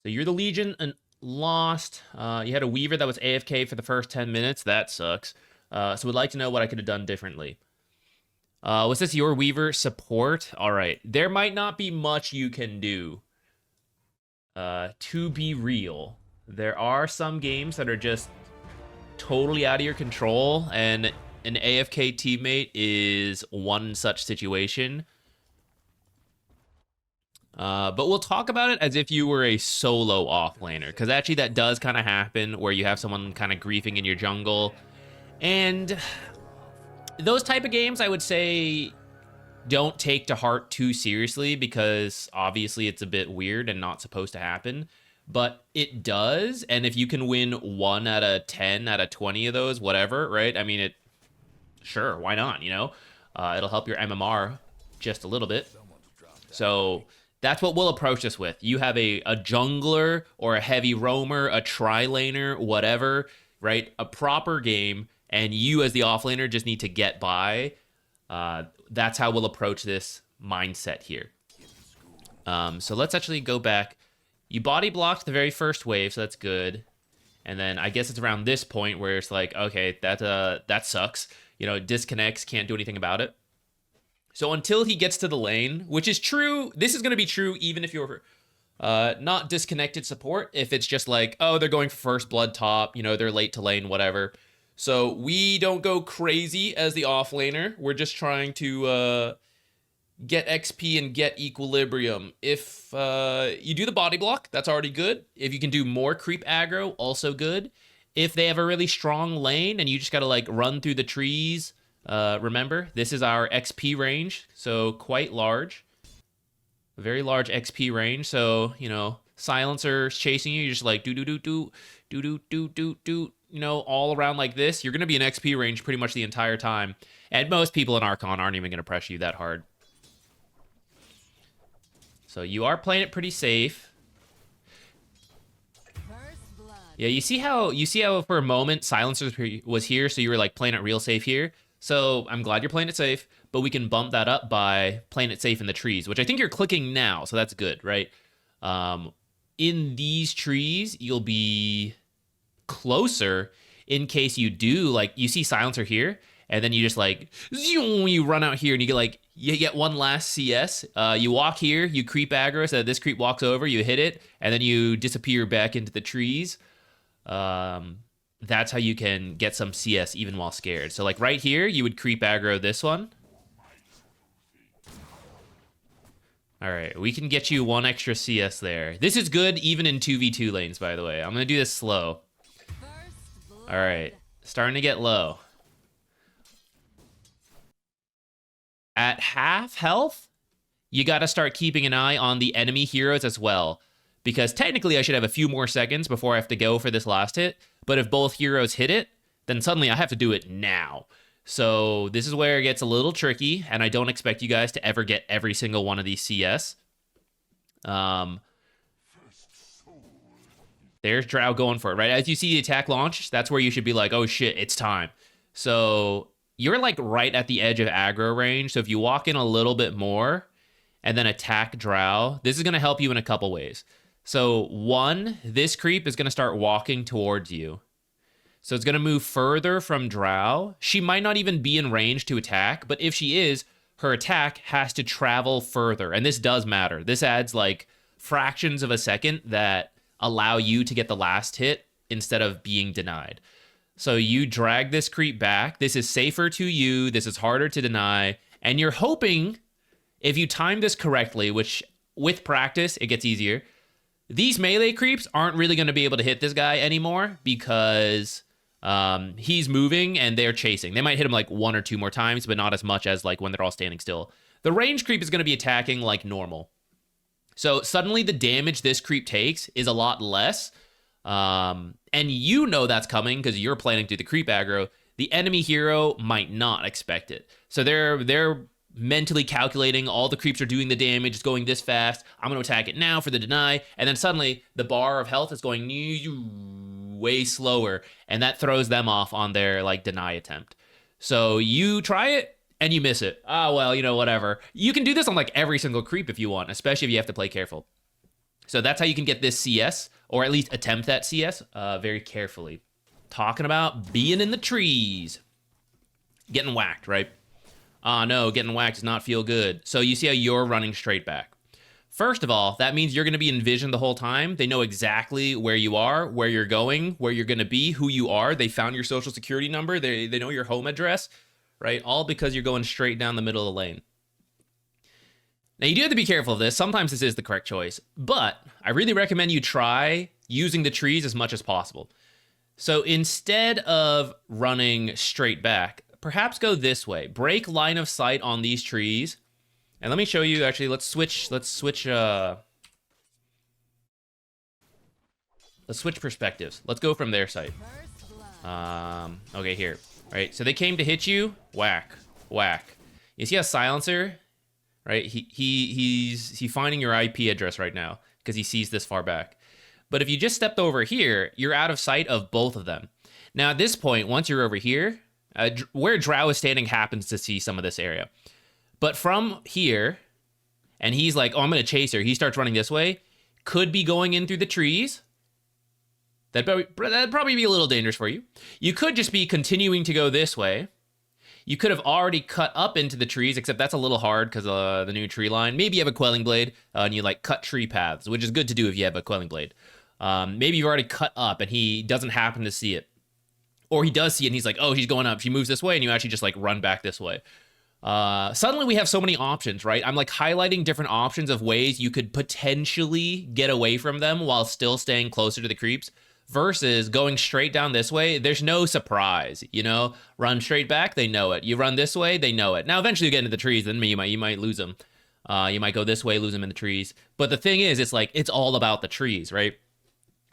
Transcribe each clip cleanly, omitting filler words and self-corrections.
So you're the Legion and lost. You had a Weaver that was AFK for the first 10 minutes. That sucks. So would like to know what I could have done differently. Was this your Weaver support? All right. There might not be much you can do. To be real, there are some games that are just totally out of your control, and an AFK teammate is one such situation. But we'll talk about it as if you were a solo offlaner, because actually that does kind of happen where you have someone kind of griefing in your jungle. And those type of games, I would say, don't take to heart too seriously, because obviously it's a bit weird and not supposed to happen. But it does, and if you can win 1 out of 10 out of 20 of those, whatever, right? I mean, sure, why not, you know? It'll help your MMR just a little bit. So that's what we'll approach this with. You have a jungler or a heavy roamer, a tri-laner, whatever, right? A proper game, and you as the offlaner just need to get by. That's how we'll approach this mindset here. So let's actually go back. You body blocked the very first wave, so that's good. And then I guess it's around this point where it's like, okay, that sucks. You know, it disconnects, can't do anything about it. So until he gets to the lane, which is true, this is going to be true even if you're not disconnected support. If it's just like, oh, they're going for first blood top, you know, they're late to lane, whatever. So we don't go crazy as the offlaner. We're just trying to get XP and get equilibrium. If you do the body block, that's already good. If you can do more creep aggro, also good. If they have a really strong lane and you just got to like run through the trees, remember, this is our XP range, so quite large. A very large XP range, so, you know, silencers chasing you, you're just like do-do-do-do, do-do-do-do-do, you know, all around like this. You're going to be in XP range pretty much the entire time. And most people in Archon aren't even going to pressure you that hard. So you are playing it pretty safe. Yeah, you see how for a moment silencer was here, so you were like playing it real safe here. So I'm glad you're playing it safe, but we can bump that up by playing it safe in the trees, which I think you're clicking now, so that's good, right? In these trees, you'll be closer in case you do, like, you see silencer here, and then you just like you run out here and you get one last CS. You walk here, you creep aggro so that this creep walks over, you hit it, and then you disappear back into the trees. That's how you can get some CS even while scared. So like right here, you would creep aggro this one. All right, we can get you one extra CS there. This is good even in 2v2 lanes, by the way. I'm gonna do this slow. All right, starting to get low. At half health, you gotta start keeping an eye on the enemy heroes as well. Because technically I should have a few more seconds before I have to go for this last hit. But if both heroes hit it, then suddenly I have to do it now. So this is where it gets a little tricky, and I don't expect you guys to ever get every single one of these CS. There's Drow going for it, right? As you see the attack launch, that's where you should be like, oh shit, it's time. So you're like right at the edge of aggro range. So if you walk in a little bit more and then attack Drow, this is going to help you in a couple ways. So one, this creep is going to start walking towards you. So it's going to move further from Drow. She might not even be in range to attack, but if she is, her attack has to travel further. And this does matter. This adds like fractions of a second that allow you to get the last hit instead of being denied. So you drag this creep back. This is safer to you. This is harder to deny. And you're hoping, if you time this correctly, which with practice, it gets easier, these melee creeps aren't really going to be able to hit this guy anymore because he's moving and they're chasing. They might hit him like 1 or 2 more times, but not as much as like when they're all standing still. The range creep is going to be attacking like normal. So suddenly the damage this creep takes is a lot less. And you know that's coming because you're planning through the creep aggro. The enemy hero might not expect it. So they're mentally calculating all the creeps are doing the damage, it's going this fast, I'm going to attack it now for the deny, and then suddenly the bar of health is going way slower, and that throws them off on their like deny attempt. So you try it and you miss it. Oh well, you know, whatever. You can do this on like every single creep if you want, especially if you have to play careful. So that's how you can get this CS, or at least attempt that CS very carefully. Talking about being in the trees. Getting whacked, right? Ah, no, getting whacked does not feel good. So you see how you're running straight back. First of all, that means you're going to be envisioned the whole time. They know exactly where you are, where you're going, where you're going to be, who you are. They found your social security number. They know your home address, right? All because you're going straight down the middle of the lane. Now, you do have to be careful of this. Sometimes this is the correct choice, but I really recommend you try using the trees as much as possible. So instead of running straight back, perhaps go this way. Break line of sight on these trees. And let me show you, actually, let's switch perspectives. Let's go from their side. Okay, here. All right, so they came to hit you, whack, whack. You see a silencer, right? He's finding your IP address right now because he sees this far back. But if you just stepped over here, you're out of sight of both of them. Now at this point, once you're over here, where Drow is standing happens to see some of this area. But from here, and he's like, oh, I'm going to chase her. He starts running this way. Could be going in through the trees. That'd probably be a little dangerous for you. You could just be continuing to go this way. You could have already cut up into the trees, except that's a little hard because the new tree line. Maybe you have a quelling blade and you like cut tree paths, which is good to do if you have a quelling blade. Maybe you've already cut up and he doesn't happen to see it. Or he does see it and he's like, oh, she's going up. She moves this way, and you actually just like run back this way. Suddenly we have so many options, right? I'm like highlighting different options of ways you could potentially get away from them while still staying closer to the creeps versus going straight down this way. There's no surprise, you know, run straight back. They know it. You run this way. They know it. Now, eventually you get into the trees, then you might lose them. You might go this way, lose them in the trees. But the thing is, it's all about the trees, right?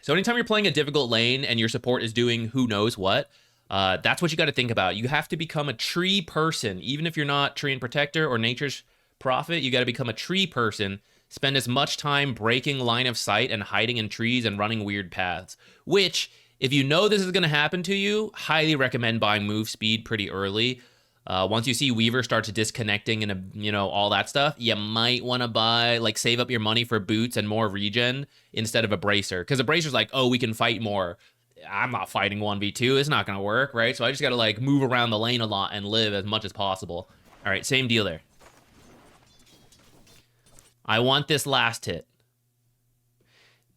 So anytime you're playing a difficult lane and your support is doing who knows what, that's what you got to think about. You have to become a tree person. Even if you're not tree and protector or nature's prophet, you got to become a tree person. Spend as much time breaking line of sight and hiding in trees and running weird paths, which, if you know this is going to happen to you, highly recommend buying move speed pretty early. Once you see Weaver start to disconnecting and, all that stuff, you might want to buy, save up your money for boots and more regen instead of a bracer. Because a bracer's like, oh, we can fight more. I'm not fighting 1v2. It's not going to work, right? So I just got to move around the lane a lot and live as much as possible. All right, same deal there. I want this last hit.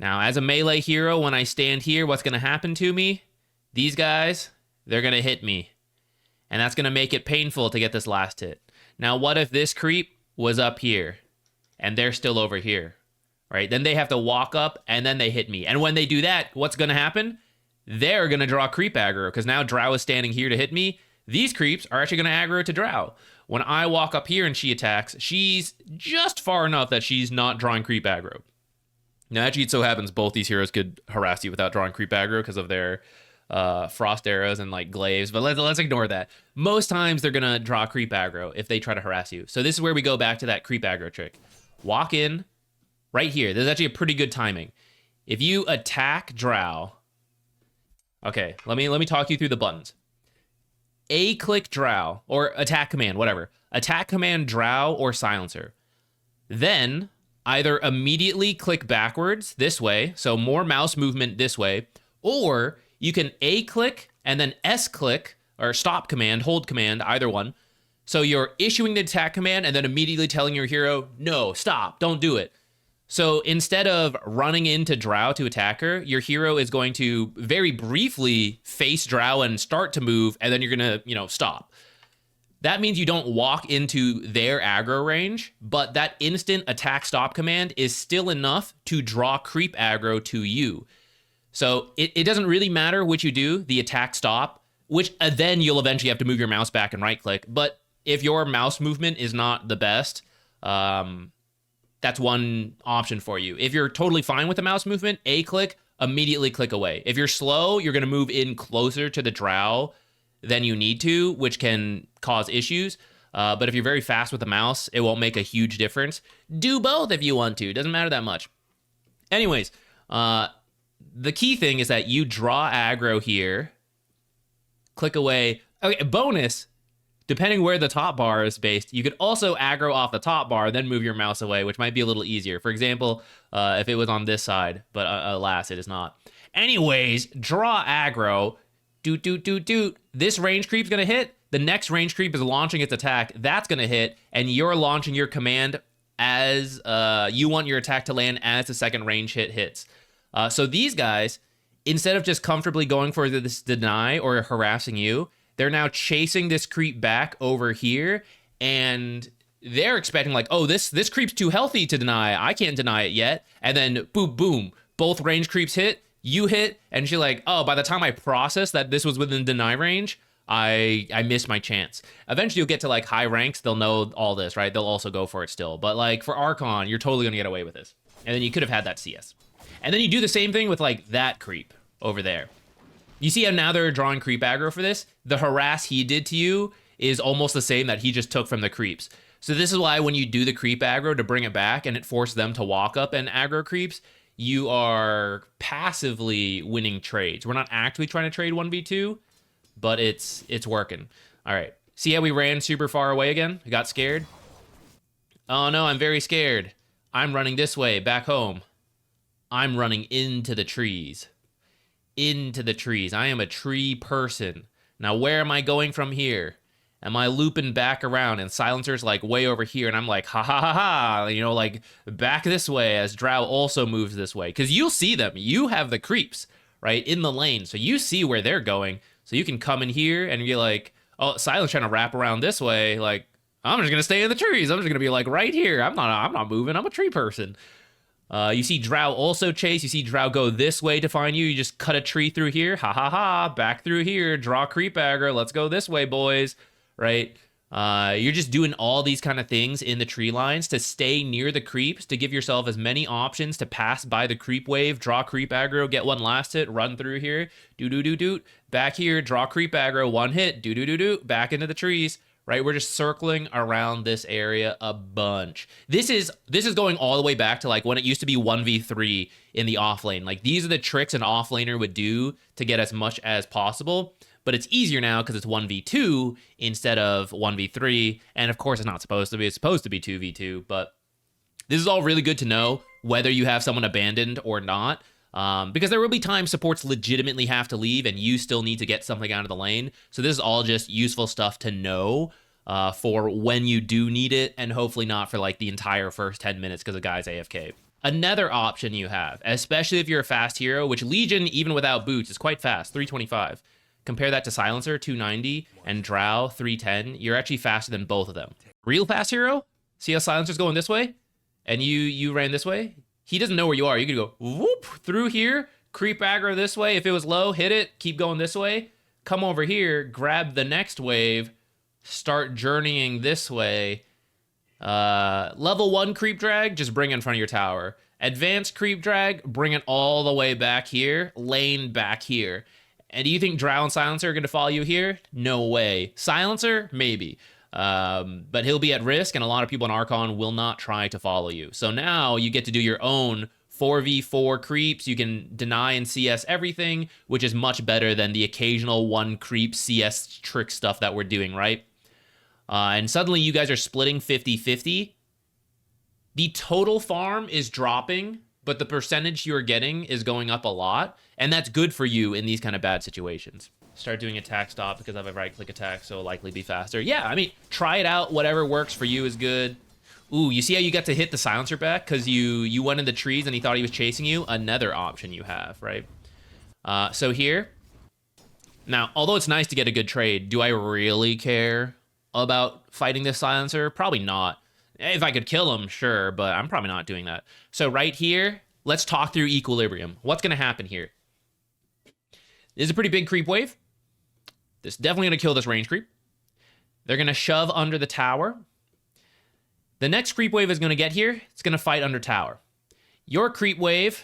Now, as a melee hero, when I stand here, what's going to happen to me? These guys, they're going to hit me. And that's going to make it painful to get this last hit. Now, what if this creep was up here and they're still over here, right? Then they have to walk up and then they hit me. And when they do that, what's going to happen? They're going to draw creep aggro because now Drow is standing here to hit me. These creeps are actually going to aggro to Drow. When I walk up here and she attacks, she's just far enough that she's not drawing creep aggro. Now, actually, it so happens both these heroes could harass you without drawing creep aggro because of their frost arrows and glaives, but let's ignore that. Most times they're going to draw creep aggro if they try to harass you. So this is where we go back to that creep aggro trick. Walk in right here. There's actually a pretty good timing. If you attack Drow... Okay, let me talk you through the buttons. A-click Drow, or attack command, whatever. Attack command Drow or silencer. Then either immediately click backwards this way, so more mouse movement this way, or you can A-click and then S-click, or stop command, hold command, either one. So you're issuing the attack command and then immediately telling your hero, no, stop, don't do it. So instead of running into Drow to attack her, your hero is going to very briefly face Drow and start to move, and then you're going to, stop. That means you don't walk into their aggro range, but that instant attack stop command is still enough to draw creep aggro to you. So it doesn't really matter which you do, the attack stop, which then you'll eventually have to move your mouse back and right click. But if your mouse movement is not the best, that's one option for you. If you're totally fine with the mouse movement, A-click, immediately click away. If you're slow, you're going to move in closer to the Drow than you need to, which can cause issues. But if you're very fast with the mouse, it won't make a huge difference. Do both if you want to. Doesn't matter that much. Anyways, the key thing is that you draw aggro here, click away. Okay, bonus, depending where the top bar is based, you could also aggro off the top bar, then move your mouse away, which might be a little easier. For example, if it was on this side, but alas, it is not. Anyways, draw aggro, doot, doot, doot, doot. This range creep's gonna hit. The next range creep is launching its attack. That's gonna hit, and you're launching your command as you want your attack to land as the second range hit hits. So these guys, instead of just comfortably going for this deny or harassing you, they're now chasing this creep back over here, and they're expecting like, oh, this creep's too healthy to deny. I can't deny it yet. And then boom, boom, both range creeps hit, you hit, and you're like, oh, by the time I process that this was within deny range, I missed my chance. Eventually you'll get to like high ranks, they'll know all this, right? They'll also go for it still. But like for Archon, you're totally gonna get away with this. And then you could have had that CS. And then you do the same thing with like that creep over there. You see how now they're drawing creep aggro for this? The harass he did to you is almost the same that he just took from the creeps. So this is why when you do the creep aggro to bring it back and it forces them to walk up and aggro creeps, you are passively winning trades. We're not actively trying to trade 1v2, but it's working. All right. See how we ran super far away again? I got scared. Oh no, I'm very scared. I'm running this way, back home. I'm running into the trees. Into the trees. I am a tree person. Now where am I going from here? Am I looping back around? And Silencer's like way over here, and I'm like, ha ha ha ha, you know, like back this way as Drow also moves this way. Because you'll see them. You have the creeps, right, in the lane. So you see where they're going. So you can come in here and be like, oh, Silence trying to wrap around this way. Like, I'm just gonna stay in the trees. I'm just gonna be like right here. I'm not moving. I'm a tree person. You see Drow also chase. You see Drow go this way to find you. You just cut a tree through here. Ha ha ha. Back through here. Draw creep aggro. Let's go this way, boys. Right? You're just doing all these kind of things in the tree lines to stay near the creeps, to give yourself as many options to pass by the creep wave, draw creep aggro, get one last hit, run through here, do-do-do-doot, back here, draw creep aggro, one hit, do-do-do-doot, back into the trees, right? We're just circling around this area a bunch. This is going all the way back to like when it used to be 1v3 in the offlane. Like these are the tricks an offlaner would do to get as much as possible. But it's easier now because it's 1v2 instead of 1v3. And of course, it's not supposed to be. It's supposed to be 2v2. But this is all really good to know, whether you have someone abandoned or not. Because there will be times supports legitimately have to leave and you still need to get something out of the lane. So this is all just useful stuff to know for when you do need it. And hopefully not for like the entire first 10 minutes because the guy's AFK. Another option you have, especially if you're a fast hero, which Legion, even without boots, is quite fast, 325. Compare that to Silencer, 290, and Drow, 310. You're actually faster than both of them. Real fast hero? See how Silencer's going this way? And you ran this way? He doesn't know where you are. You could go whoop through here, creep aggro this way. If it was low, hit it, keep going this way. Come over here, grab the next wave, start journeying this way. Level 1 creep drag, just bring it in front of your tower. Advanced creep drag, bring it all the way back here, lane back here. And do you think Drow and Silencer are going to follow you here? No way. Silencer? Maybe. But he'll be at risk, and a lot of people in Archon will not try to follow you. So now you get to do your own 4v4 creeps. You can deny and CS everything, which is much better than the occasional one creep CS trick stuff that we're doing, right? And suddenly you guys are splitting 50-50. The total farm is dropping, but the percentage you're getting is going up a lot, and that's good for you in these kind of bad situations. Start doing attack stop because I have a right-click attack, so it'll likely be faster. Yeah, I mean, try it out. Whatever works for you is good. Ooh, you see how you got to hit the Silencer back because you went in the trees and he thought he was chasing you? Another option you have, right? So here, now, although it's nice to get a good trade, do I really care about fighting this Silencer? Probably not. If I could kill him, sure, but I'm probably not doing that. So right here, let's talk through equilibrium. What's going to happen here? This is a pretty big creep wave. This is definitely going to kill this range creep. They're going to shove under the tower. The next creep wave is going to get here. It's going to fight under tower. Your creep wave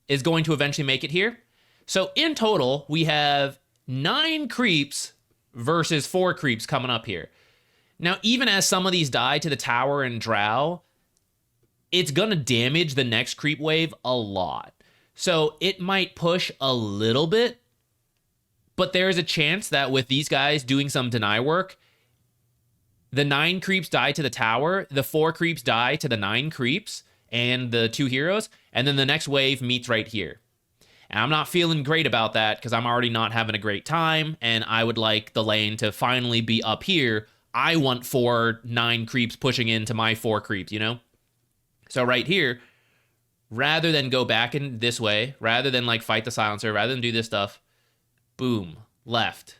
is going to eventually make it here. So in total, we have 9 creeps versus 4 creeps coming up here. Now, even as some of these die to the tower and Drow, it's going to damage the next creep wave a lot. So it might push a little bit, but there is a chance that with these guys doing some deny work, The 9 creeps die to the tower, the 4 creeps die to the 9 creeps and the 2 heroes, and then the next wave meets right here. And I'm not feeling great about that because I'm already not having a great time, and I would like the lane to finally be up here. I want 9 creeps pushing into my 4 creeps, you know? So right here, rather than go back in this way, rather than like fight the silencer, rather than do this stuff, boom, left,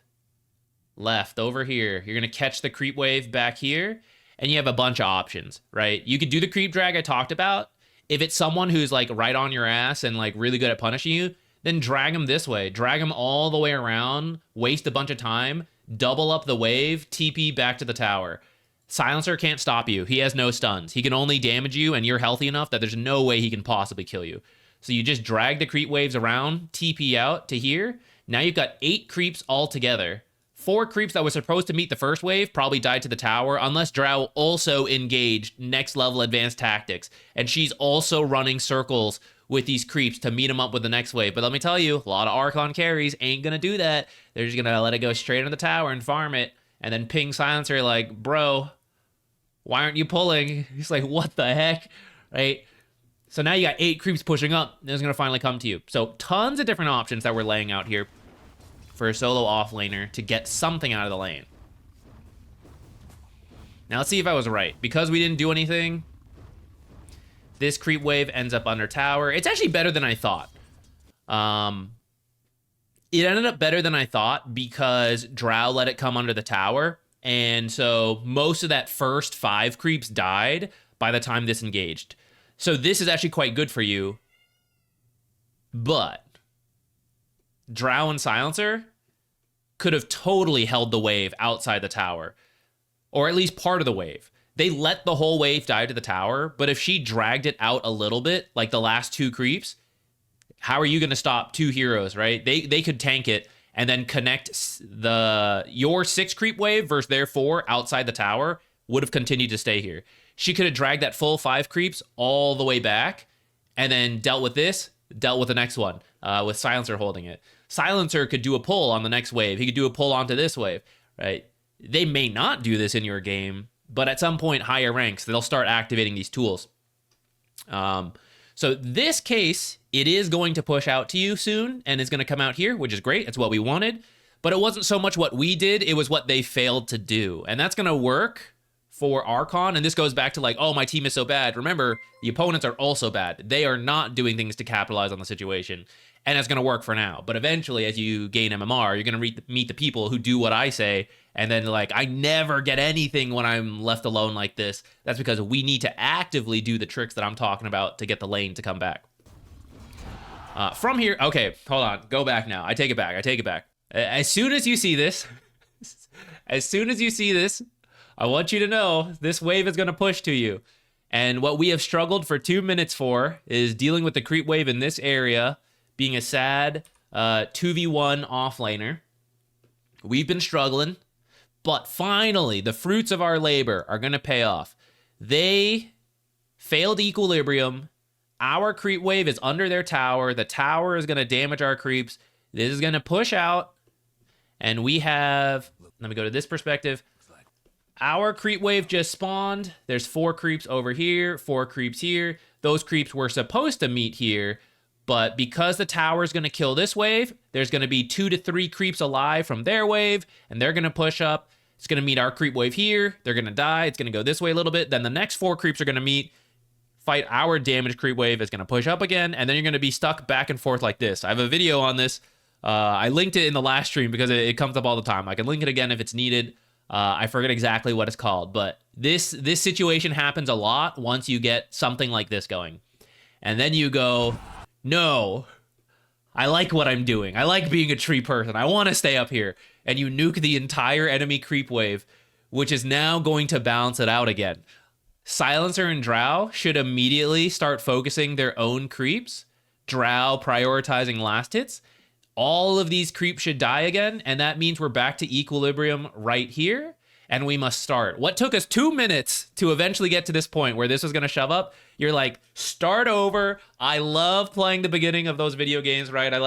over here. You're going to catch the creep wave back here, and you have a bunch of options, right? You could do the creep drag I talked about. If it's someone who's like right on your ass and like really good at punishing you, then drag them this way. Drag them all the way around, waste a bunch of time, double up the wave, TP back to the tower. Silencer can't stop you. He has no stuns. He can only damage you, and you're healthy enough that there's no way he can possibly kill you. So you just drag the creep waves around, TP out to here. Now you've got 8 creeps all together. 4 creeps that were supposed to meet the first wave probably died to the tower, unless Drow also engaged next level advanced tactics. And she's also running circles with these creeps to meet them up with the next wave. But let me tell you, a lot of Archon carries ain't going to do that. They're just going to let it go straight into the tower and farm it. And then ping Silencer like, bro, why aren't you pulling? He's like, what the heck? Right? So now you got 8 creeps pushing up, and it's going to finally come to you. So tons of different options that we're laying out here for a solo offlaner to get something out of the lane. Now let's see if I was right. Because we didn't do anything, this creep wave ends up under tower. It's actually better than I thought. It ended up better than I thought because Drow let it come under the tower. And so most of that first 5 creeps died by the time this engaged. So this is actually quite good for you. But Drow and Silencer could have totally held the wave outside the tower. Or at least part of the wave. They let the whole wave die to the tower, but if she dragged it out a little bit, like the last 2 creeps, how are you going to stop 2 heroes, right? They could tank it and then connect your 6 creep wave versus their 4 outside the tower would have continued to stay here. She could have dragged that full 5 creeps all the way back and then dealt with this, dealt with the next one with Silencer holding it. Silencer could do a pull on the next wave. He could do a pull onto this wave, right? They may not do this in your game, but at some point, higher ranks, they'll start activating these tools. So this case, it is going to push out to you soon, and it's going to come out here, which is great. It's what we wanted. But it wasn't so much what we did, it was what they failed to do. And that's going to work for Archon, and this goes back to like, oh, my team is so bad. Remember, the opponents are also bad. They are not doing things to capitalize on the situation, and it's going to work for now. But eventually, as you gain MMR, you're going to meet the people who do what I say, and then like, I never get anything when I'm left alone like this. That's because we need to actively do the tricks that I'm talking about to get the lane to come back. From here, okay, hold on, go back now. I take it back. As soon as you see this, I want you to know this wave is going to push to you. And what we have struggled for 2 minutes for is dealing with the creep wave in this area, being a sad 2v1 offlaner. We've been struggling, but finally, the fruits of our labor are going to pay off. They failed equilibrium. Our creep wave is under their tower. The tower is going to damage our creeps. This is going to push out. And we have, let me go to this perspective. Our creep wave just spawned. There's 4 creeps over here, 4 creeps here. Those creeps were supposed to meet here, but because the tower is going to kill this wave, there's going to be 2 to 3 creeps alive from their wave, and they're going to push up. It's going to meet our creep wave here. They're going to die. It's going to go this way a little bit. Then the next 4 creeps are going to meet, fight our damaged creep wave. It's going to push up again, and then you're going to be stuck back and forth like this. I have a video on this. I linked it in the last stream because it comes up all the time. I can link it again if it's needed. I forget exactly what it's called, but this situation happens a lot once you get something like this going. And then you go, no, I like what I'm doing. I like being a tree person. I want to stay up here. And you nuke the entire enemy creep wave, which is now going to balance it out again. Silencer and Drow should immediately start focusing their own creeps. Drow prioritizing last hits. All of these creeps should die again, and that means we're back to equilibrium right here, and we must start. What took us 2 minutes to eventually get to this point where this was going to shove up, you're like, start over. I love playing the beginning of those video games, right? I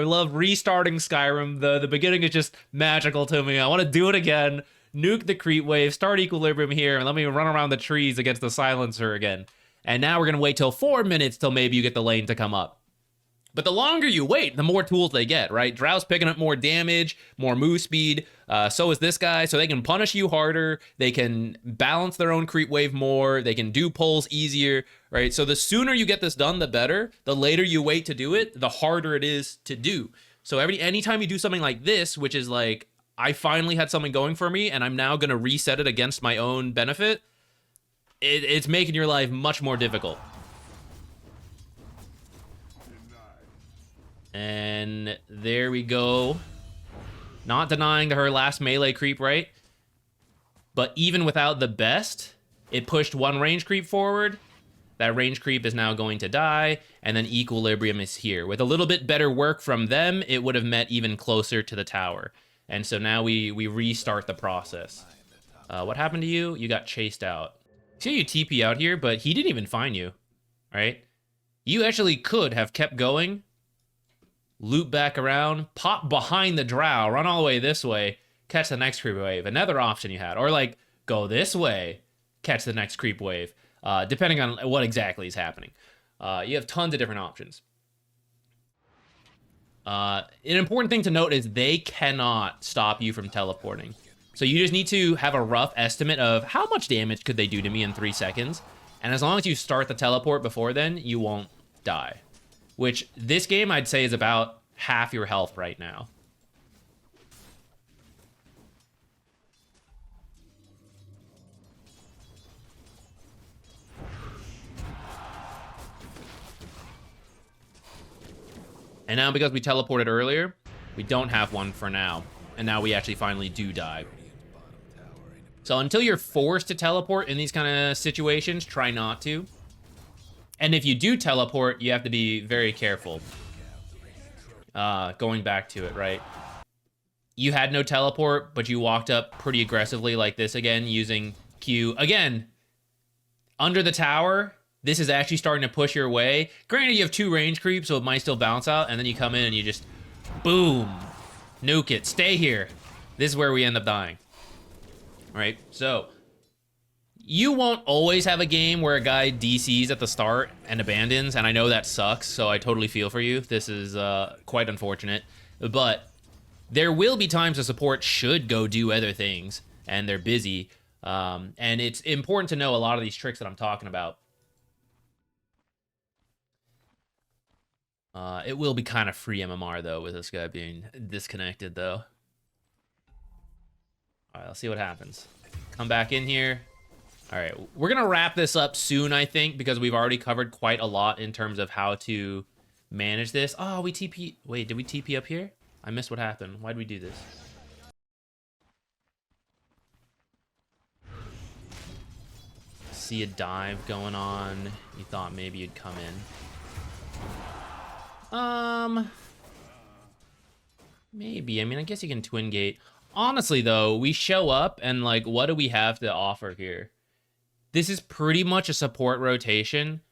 love restarting Skyrim. The beginning is just magical to me. I want to do it again. nuke the creep wave, start equilibrium here, and let me run around the trees against the silencer again. And now we're going to wait till 4 minutes till maybe you get the lane to come up. But the longer you wait, the more tools they get, right? Drow's picking up more damage, more move speed. So is this guy. So they can punish you harder. They can balance their own creep wave more. They can do pulls easier, right? So the sooner you get this done, the better. The later you wait to do it, the harder it is to do. So anytime you do something like this, which is like, I finally had something going for me and I'm now going to reset it against my own benefit, it's making your life much more difficult. And there we go. Not denying her last melee creep, right? But even without the best, it pushed one range creep forward. That range creep is now going to die. And then equilibrium is here. With a little bit better work from them, it would have met even closer to the tower. And so now we restart the process. What happened to you? You got chased out. See, you TP out here, but he didn't even find you, right? You actually could have kept going, loop back around, pop behind the drow, run all the way this way, catch the next creep wave. Another option you had. Or like, go this way, catch the next creep wave, depending on what exactly is happening. You have tons of different options. An important thing to note is they cannot stop you from teleporting. So you just need to have a rough estimate of how much damage could they do to me in 3 seconds. And as long as you start the teleport before then, you won't die. Which, this game, I'd say, is about half your health right now. And now, because we teleported earlier, we don't have one for now. And now we actually finally do die. So until you're forced to teleport in these kind of situations, try not to. And if you do teleport, you have to be very careful. Going back to it, right? You had no teleport, but you walked up pretty aggressively like this again, using Q. Again, under the tower, this is actually starting to push your way. Granted, you have 2 range creeps, so it might still bounce out, and then you come in and you just, boom, nuke it. Stay here. This is where we end up dying. All right, so you won't always have a game where a guy DCs at the start and abandons, and I know that sucks, so I totally feel for you. This is quite unfortunate, but there will be times a support should go do other things, and they're busy, and it's important to know a lot of these tricks that I'm talking about. It will be kind of free MMR, though, with this guy being disconnected, though. All right, let's see what happens. Come back in here. All right, we're going to wrap this up soon, I think, because we've already covered quite a lot in terms of how to manage this. Oh, we TP. Wait, did we TP up here? I missed what happened. Why did we do this? See a dive going on. You thought maybe you'd come in. Maybe. I mean, I guess you can twin gate. Honestly, though, we show up and, like, what do we have to offer here? This is pretty much a support rotation.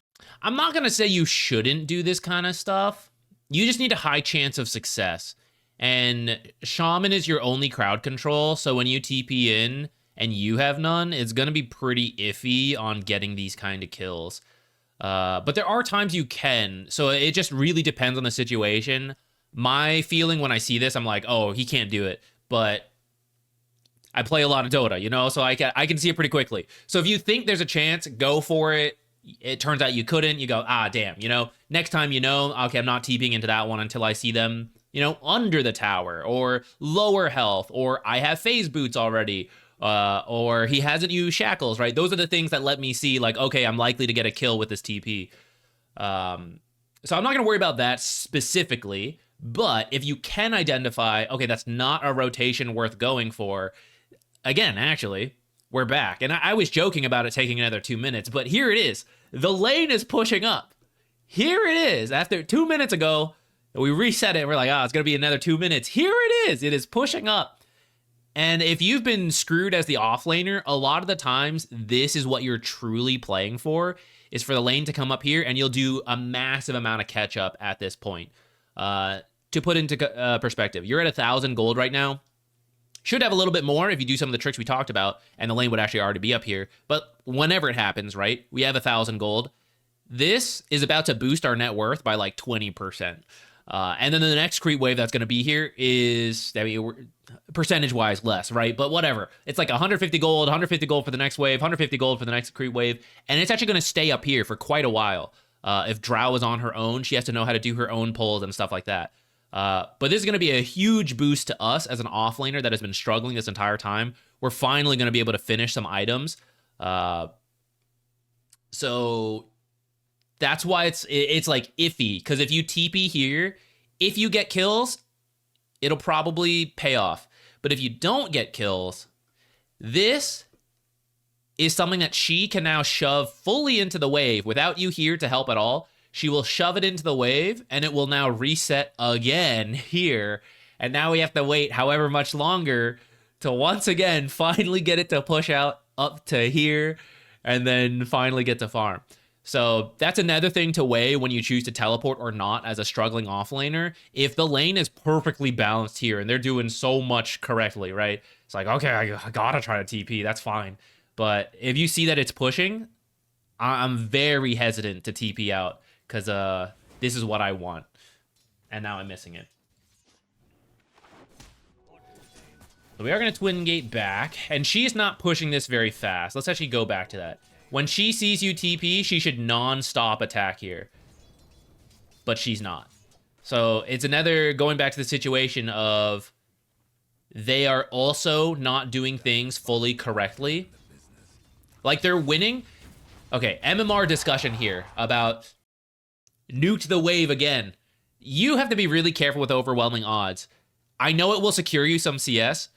I'm not going to say you shouldn't do this kind of stuff. You just need a high chance of success. And Shaman is your only crowd control, so when you TP in and you have none, it's going to be pretty iffy on getting these kind of kills. But there are times you can, so it just really depends on the situation. My feeling when I see this, I'm like, oh, he can't do it. But I play a lot of Dota, you know, so I can see it pretty quickly. So if you think there's a chance, go for it. It turns out you couldn't. You go, ah, damn, you know, next time, you know, okay, I'm not TPing into that one until I see them, you know, under the tower or lower health, or I have phase boots already, or he hasn't used shackles, right? Those are the things that let me see, like, okay, I'm likely to get a kill with this TP. So I'm not going to worry about that specifically, but if you can identify, okay, that's not a rotation worth going for, again, actually, we're back. And I was joking about it taking another 2 minutes, but here it is. The lane is pushing up. Here it is. After 2 minutes ago, we reset it, and we're like, it's going to be another 2 minutes. Here it is. It is pushing up. And if you've been screwed as the offlaner, a lot of the times, this is what you're truly playing for, is for the lane to come up here, and you'll do a massive amount of catch-up at this point. To put into perspective, you're at 1,000 gold right now. Should have a little bit more if you do some of the tricks we talked about, and the lane would actually already be up here. But whenever it happens, right, we have 1,000 gold. This is about to boost our net worth by like 20%. And then the next creep wave that's going to be here is, I mean, percentage-wise less, right? But whatever. It's like 150 gold, 150 gold for the next wave, 150 gold for the next creep wave, and it's actually going to stay up here for quite a while. If Drow is on her own, she has to know how to do her own pulls and stuff like that. But this is going to be a huge boost to us as an offlaner that has been struggling this entire time. We're finally going to be able to finish some items. So that's why it's like iffy, because if you TP here, if you get kills, it'll probably pay off. But if you don't get kills, this is something that she can now shove fully into the wave without you here to help at all. She will shove it into the wave, and it will now reset again here. And now we have to wait however much longer to once again finally get it to push out up to here, and then finally get to farm. So that's another thing to weigh when you choose to teleport or not as a struggling offlaner. If the lane is perfectly balanced here and they're doing so much correctly, right? It's like, okay, I gotta try to TP, that's fine. But if you see that it's pushing, I'm very hesitant to TP out, because this is what I want. And now I'm missing it. So we are going to twin gate back, and she's not pushing this very fast. Let's actually go back to that. When she sees you TP, she should non-stop attack here. But she's not. So it's another going back to the situation of they are also not doing things fully correctly. Like, they're winning. Okay, MMR discussion here about nuke the wave again. You have to be really careful with overwhelming odds. I know it will secure you some CS,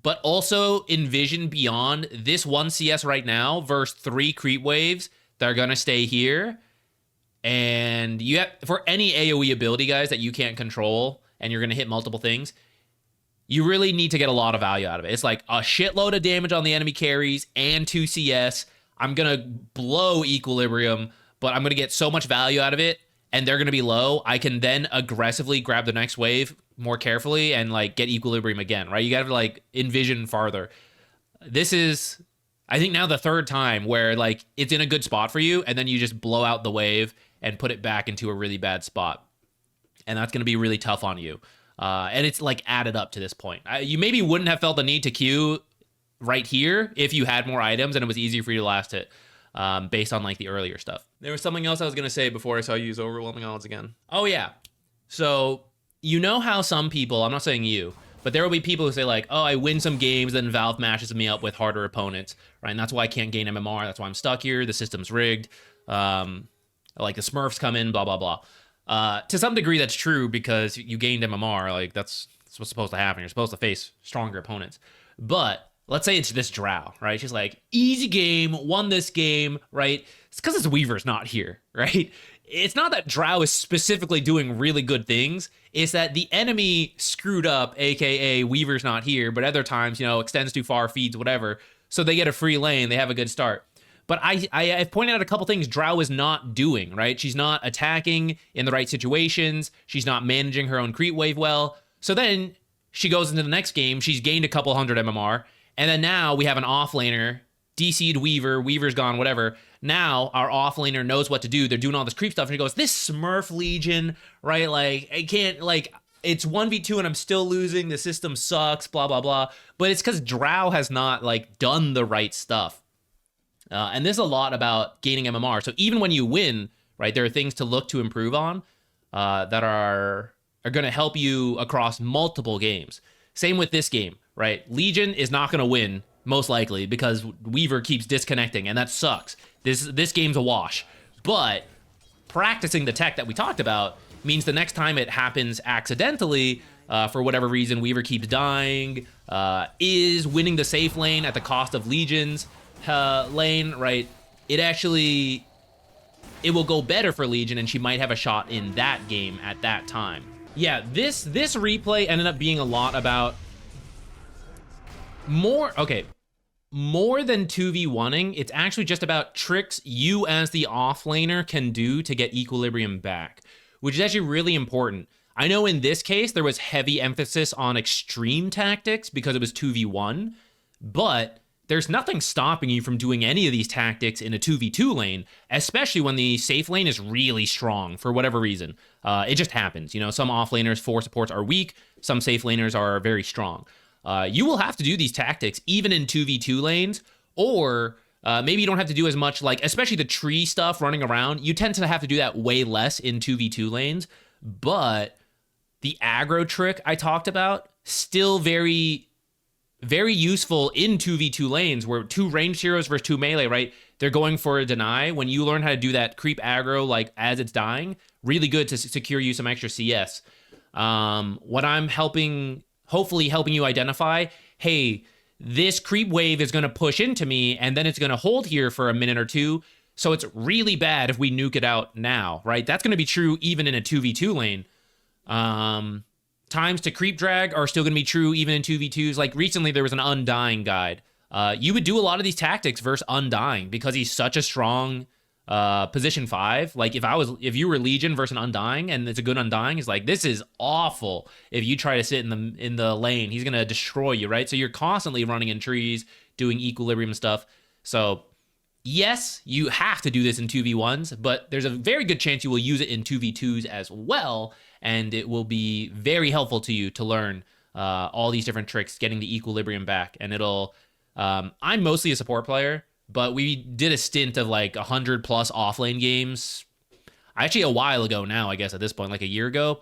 but also envision beyond this 1 CS right now versus 3 creep waves that are going to stay here. And you have, for any AoE ability, guys, that you can't control and you're going to hit multiple things, you really need to get a lot of value out of it. It's like a shitload of damage on the enemy carries and 2 CS. I'm going to blow equilibrium, but I'm going to get so much value out of it, and they're going to be low. I can then aggressively grab the next wave more carefully and like get equilibrium again, right? You got to like envision farther. This is, I think, now the 3rd time where like it's in a good spot for you, and then you just blow out the wave and put it back into a really bad spot. And that's going to be really tough on you. And it's like added up to this point. You maybe wouldn't have felt the need to queue right here if you had more items and it was easier for you to last hit, based on like the earlier stuff. There was something else I was going to say before I saw you use overwhelming odds again. Oh yeah. So you know how some people, I'm not saying you, but there will be people who say like, oh, I win some games, then Valve matches me up with harder opponents, right? And that's why I can't gain MMR. That's why I'm stuck here. The system's rigged. Like the Smurfs come in, blah, blah, blah. To some degree, that's true because you gained MMR. Like that's what's supposed to happen. You're supposed to face stronger opponents. But let's say it's this Drow, right? She's like, easy game, won this game, right? It's because this Weaver's not here, right? It's not that Drow is specifically doing really good things. It's that the enemy screwed up, aka Weaver's not here, but other times, you know, extends too far, feeds, whatever. So they get a free lane, they have a good start. But I've pointed out a couple things Drow is not doing, right? She's not attacking in the right situations. She's not managing her own creep wave well. So then she goes into the next game. She's gained a couple hundred MMR. And then now we have an offlaner, DC'd Weaver, Weaver's gone, whatever. Now our offlaner knows what to do. They're doing all this creep stuff. And he goes, this Smurf Legion, right? Like, I can't, like, it's 1v2 and I'm still losing. The system sucks, blah, blah, blah. But it's because Drow has not, like, done the right stuff. And there's a lot about gaining MMR. So even when you win, right, there are things to look to improve on that are going to help you across multiple games. Same with this game, right? Legion is not going to win, most likely, because Weaver keeps disconnecting, and that sucks. This game's a wash. But practicing the tech that we talked about means the next time it happens accidentally, for whatever reason, Weaver keeps dying, is winning the safe lane at the cost of Legion's lane, right? It will go better for Legion, and she might have a shot in that game at that time. Yeah, this replay ended up being a lot about more than 2v1ing. It's actually just about tricks you as the offlaner can do to get equilibrium back, which is actually really important. I know in this case, there was heavy emphasis on extreme tactics because it was 2v1, but there's nothing stopping you from doing any of these tactics in a 2v2 lane, especially when the safe lane is really strong for whatever reason. It just happens. You know, some offlaners, 4 supports are weak, some safe laners are very strong. You will have to do these tactics even in 2v2 lanes, or maybe you don't have to do as much, like, especially the tree stuff running around. You tend to have to do that way less in 2v2 lanes, but the aggro trick I talked about, still very useful in 2v2 lanes where 2 ranged heroes versus 2 melee, right? They're going for a deny. When you learn how to do that creep aggro, like as it's dying, really good to secure you some extra CS. What I'm hopefully helping you identify, hey, this creep wave is going to push into me and then it's going to hold here for a minute or two. So it's really bad if we nuke it out now, right? That's going to be true even in a 2v2 lane. Times to creep drag are still going to be true even in 2v2s. Like recently there was an Undying guide. You would do a lot of these tactics versus Undying because he's such a strong position 5. Like if you were Legion versus an Undying and it's a good Undying, it's like, this is awful. If you try to sit in the lane, he's going to destroy you, right? So you're constantly running in trees, doing equilibrium stuff. So yes, you have to do this in 2v1s, but there's a very good chance you will use it in 2v2s as well, and it will be very helpful to you to learn all these different tricks, getting the equilibrium back. And it'll... I'm mostly a support player, but we did a stint of like 100 plus offlane games. Actually, a while ago now, I guess at this point, like a year ago.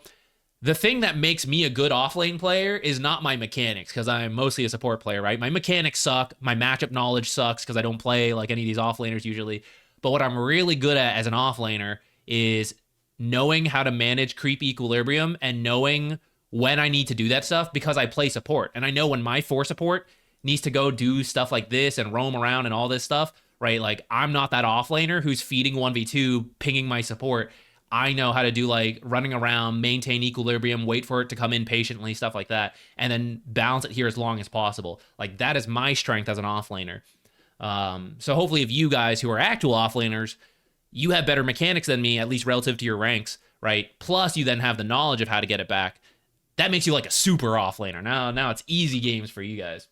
The thing that makes me a good offlane player is not my mechanics, because I'm mostly a support player, right? My mechanics suck. My matchup knowledge sucks because I don't play like any of these offlaners usually. But what I'm really good at as an offlaner is knowing how to manage creep equilibrium and knowing when I need to do that stuff, because I play support. And I know when my 4 support needs to go do stuff like this and roam around and all this stuff, right? Like, I'm not that offlaner who's feeding 1v2, pinging my support. I know how to do like running around, maintain equilibrium, wait for it to come in patiently, stuff like that, and then balance it here as long as possible. Like, that is my strength as an offlaner. So hopefully if you guys who are actual offlaners, you have better mechanics than me, at least relative to your ranks, right? Plus you then have the knowledge of how to get it back. That makes you like a super offlaner. Now it's easy games for you guys.